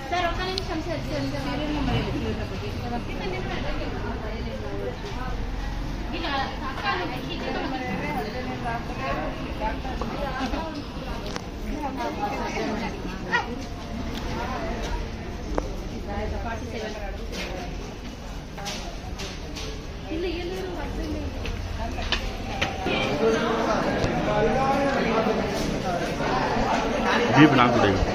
Sir ఒక నిమిషం sir వేరే నెంబర్ जी बना के देगा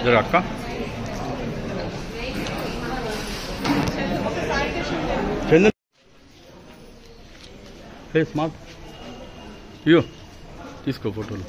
जरा अक्का चंदन स्मार्ट यो తీసుకో ఫోటోలు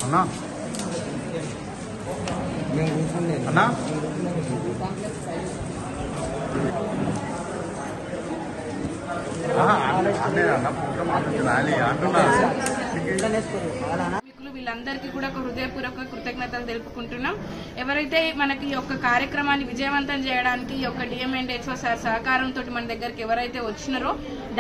అన్నా అన్నా వీళ్ళందరికీ కూడా ఒక హృదయపూర్వక కృతజ్ఞతలు తెలుపుకుంటున్నాం. ఎవరైతే మనకి ఈ యొక్క కార్యక్రమాన్ని విజయవంతం చేయడానికి ఈ యొక్క డిఎంఎండ్హెచ్ఓ సార్ సహకారంతో మన దగ్గరికి ఎవరైతే వచ్చినారో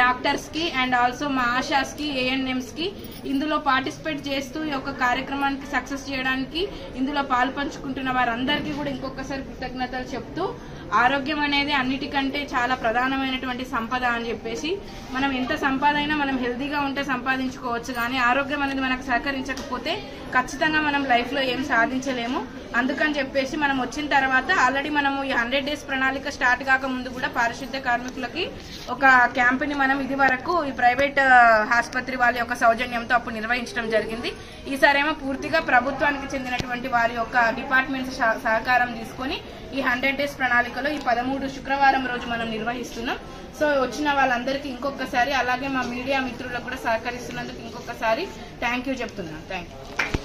డాక్టర్స్ కి అండ్ ఆల్సో మా ఆశాస్ కి ఏఎన్ఎంస్ కి ఇందులో పార్టిసిపేట్ చేస్తూ ఈ యొక్క కార్యక్రమానికి సక్సెస్ చేయడానికి ఇందులో పాల్పంచుకుంటున్న వారందరికీ కూడా ఇంకొకసారి కృతజ్ఞతలు చెప్తూ ఆరోగ్యం అనేది అన్నిటికంటే చాలా ప్రధానమైనటువంటి సంపద అని చెప్పేసి మనం ఎంత సంపాద అయినా మనం హెల్దీగా ఉంటే సంపాదించుకోవచ్చు, కానీ ఆరోగ్యం అనేది మనకు సహకరించకపోతే ఖచ్చితంగా మనం లైఫ్ లో ఏం సాధించలేము. అందుకని చెప్పేసి మనం వచ్చిన తర్వాత ఆల్రెడీ మనము ఈ 100 days ప్రణాళిక స్టార్ట్ కాక ముందు కూడా పారిశుద్ధ్య కార్మికులకి ఒక క్యాంపుని మనం ఇది వరకు ఈ ప్రైవేట్ ఆసుపత్రి వాళ్ళ యొక్క సౌజన్యంతో అప్పుడు నిర్వహించడం జరిగింది. ఈసారేమో పూర్తిగా ప్రభుత్వానికి చెందినటువంటి వారి యొక్క డిపార్ట్మెంట్స్ సహకారం తీసుకొని ఈ 100 days ప్రణాళికలో ఈ 13 శుక్రవారం రోజు మనం నిర్వహిస్తున్నాం. సో వచ్చిన వాళ్ళందరికీ ఇంకొకసారి అలాగే మా మీడియా మిత్రులకు కూడా సహకరిస్తున్నందుకు ఇంకొకసారి థ్యాంక్ యూ చెప్తున్నాను. Thank you.